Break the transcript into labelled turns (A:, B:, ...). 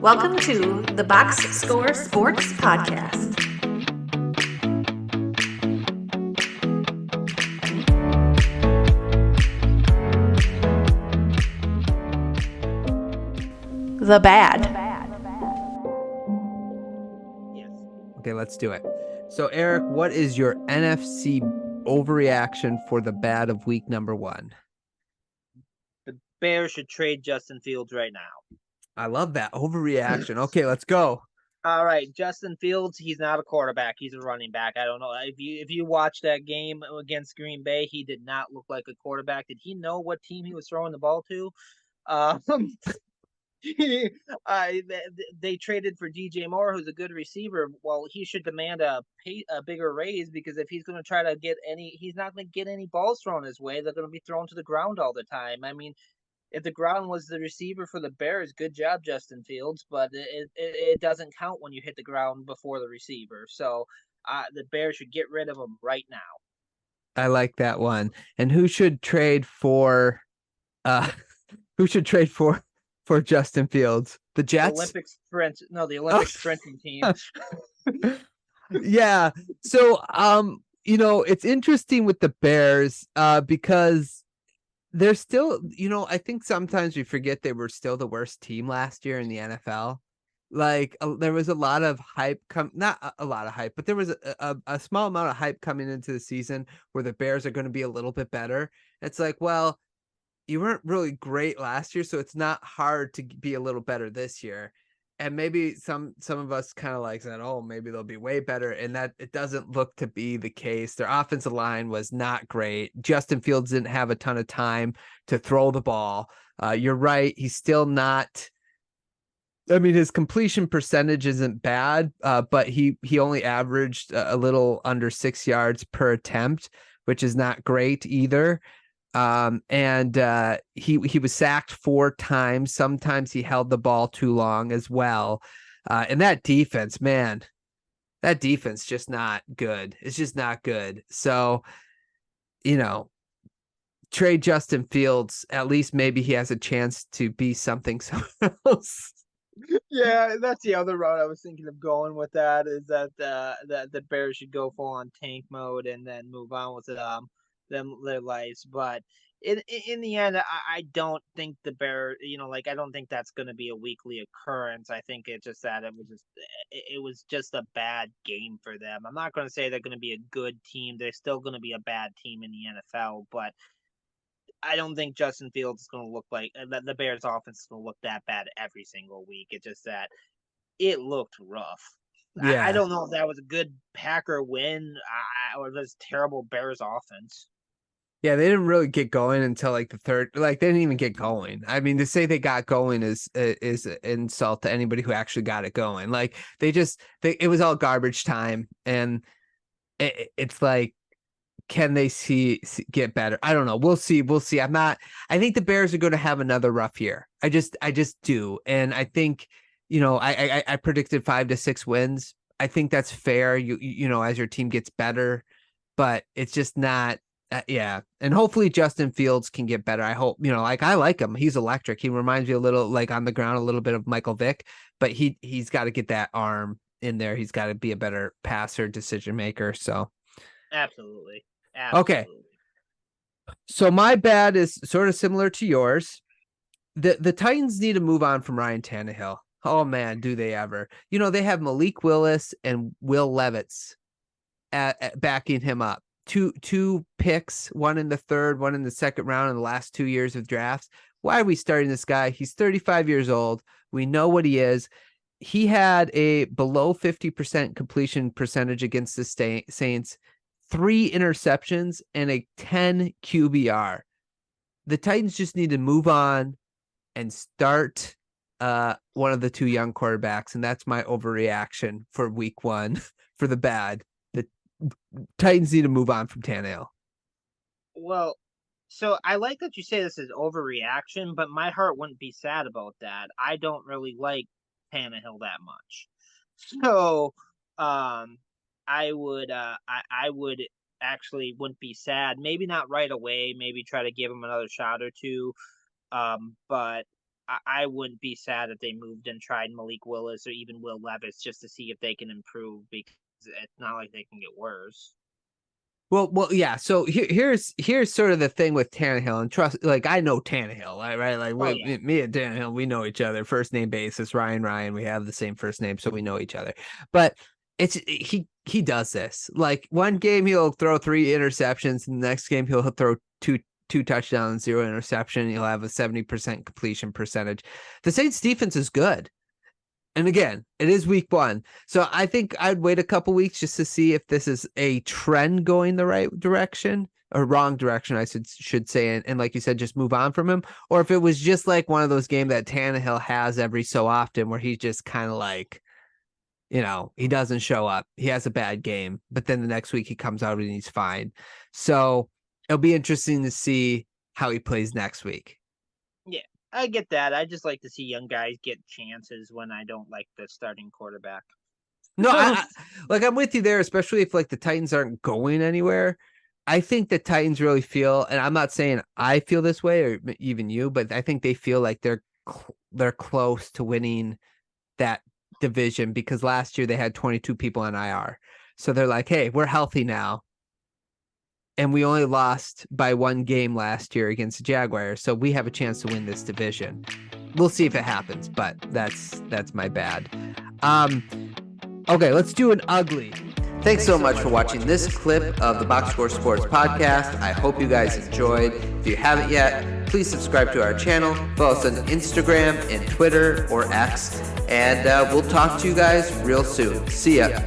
A: Welcome to the Box Score Sports Podcast. The bad.
B: Yes. Okay, let's do it. So, Eric, what is your NFC overreaction for the bad of week number 1?
C: The Bears should trade Justin Fields right now.
B: I love that overreaction. Okay, let's go.
C: All right, Justin Fields, he's not a quarterback. He's a running back. I don't know. If you watch that game against Green Bay, he did not look like a quarterback. Did he know what team he was throwing the ball to? They traded for DJ Moore, who's a good receiver. Well, he should demand a bigger raise, because if he's going to try to get he's not going to get any balls thrown his way. They're going to be thrown to the ground all the time. I mean, if the ground was the receiver for the Bears, good job, Justin Fields, but it doesn't count when you hit the ground before the receiver. So the Bears should get rid of him right now.
B: I like that one. And who should trade for Justin Fields? The Jets?
C: The Olympic sprinting team.
B: Yeah. So it's interesting with the Bears because they're still, I think sometimes we forget they were still the worst team last year in the NFL. Like there was a lot of hype not a lot of hype, but there was a small amount of hype coming into the season where the Bears are going to be a little bit better. It's like, well, you weren't really great last year, so it's not hard to be a little better this year. And maybe some of us kind of like said, oh, maybe they'll be way better. And that it doesn't look to be the case. Their offensive line was not great. Justin Fields didn't have a ton of time to throw the ball. You're right. He's still not. I mean, his completion percentage isn't bad, but he only averaged a little under 6 yards per attempt, which is not great either. He was sacked 4 times. Sometimes he held the ball too long as well. And that defense, man, just not good. It's just not good. So, trade Justin Fields. At least maybe he has a chance to be something somewhere else.
C: Yeah, that's the other route I was thinking of going with. That is that the Bears should go full on tank mode and then move on with their lives. But in the end, I don't think the Bears, I don't think that's going to be a weekly occurrence. I think it's just that it was just a bad game for them. I'm not going to say they're going to be a good team. They're still going to be a bad team in the NFL, but I don't think Justin Fields is going to look like the Bears offense is going to look that bad every single week. It's just that it looked rough. Yeah. I don't know if that was a good Packer win or this terrible Bears offense.
B: Yeah, they didn't really get going until like the third. Like they didn't even get going. I mean, to say they got going is an insult to anybody who actually got it going. Like it was all garbage time, and it's like, can they get better? I don't know. We'll see. I think the Bears are going to have another rough year. I just do, and I think I predicted 5 to 6 wins. I think that's fair. You as your team gets better, but it's just not. Yeah. And hopefully Justin Fields can get better. I hope, I like him. He's electric. He reminds me a little, like on the ground, a little bit of Michael Vick, but he's got to get that arm in there. He's got to be a better passer, decision maker. So
C: absolutely.
B: Okay. So my bad is sort of similar to yours. The Titans need to move on from Ryan Tannehill. Oh man, do they ever. They have Malik Willis and Will Levis backing him up. Two picks, one in the third, one in the second round in the last 2 years of drafts. Why are we starting this guy? He's 35 years old. We know what he is. He had a below 50% completion percentage against the Saints, 3 interceptions, and a 10 QBR. The Titans just need to move on and start one of the 2 young quarterbacks, and that's my overreaction for week 1 for the bad. Titans need to move on from Tannehill.
C: Well, so I like that you say this is overreaction, but my heart wouldn't be sad about that. I don't really like Tannehill that much. So, I would actually wouldn't be sad. Maybe not right away. Maybe try to give him another shot or two. But I wouldn't be sad if they moved and tried Malik Willis or even Will Levis just to see if they can improve, because it's not like they can get worse.
B: Well, yeah. So here's sort of the thing with Tannehill, and trust, like, I know Tannehill, right? Like me and Tannehill, we know each other, first name basis. Ryan, we have the same first name, so we know each other. But he does this. Like, one game he'll throw 3 interceptions, and the next game he'll throw two touchdowns, 0 interception. He'll have a 70% completion percentage. The Saints defense is good. And again, it is week 1. So I think I'd wait a couple weeks just to see if this is a trend going the right direction or wrong direction, I should say. And like you said, just move on from him. Or if it was just like one of those games that Tannehill has every so often where he's just kind of like, he doesn't show up. He has a bad game, but then the next week he comes out and he's fine. So it'll be interesting to see how he plays next week.
C: Yeah. I get that. I just like to see young guys get chances when I don't like the starting quarterback.
B: No, I'm with you there, especially if like the Titans aren't going anywhere. I think the Titans really feel, and I'm not saying I feel this way or even you, but I think they feel like they're close to winning that division, because last year they had 22 people on IR. So they're like, hey, we're healthy now. And we only lost by 1 game last year against the Jaguars, so we have a chance to win this division. We'll see if it happens, but that's my bad. Okay, let's do an ugly. Thanks so much for watching this clip of the Box Score Sports Podcast. I hope you guys enjoyed. If you haven't yet, please subscribe to our channel. Follow us on Instagram and Twitter or X. And we'll talk to you guys real soon. See ya.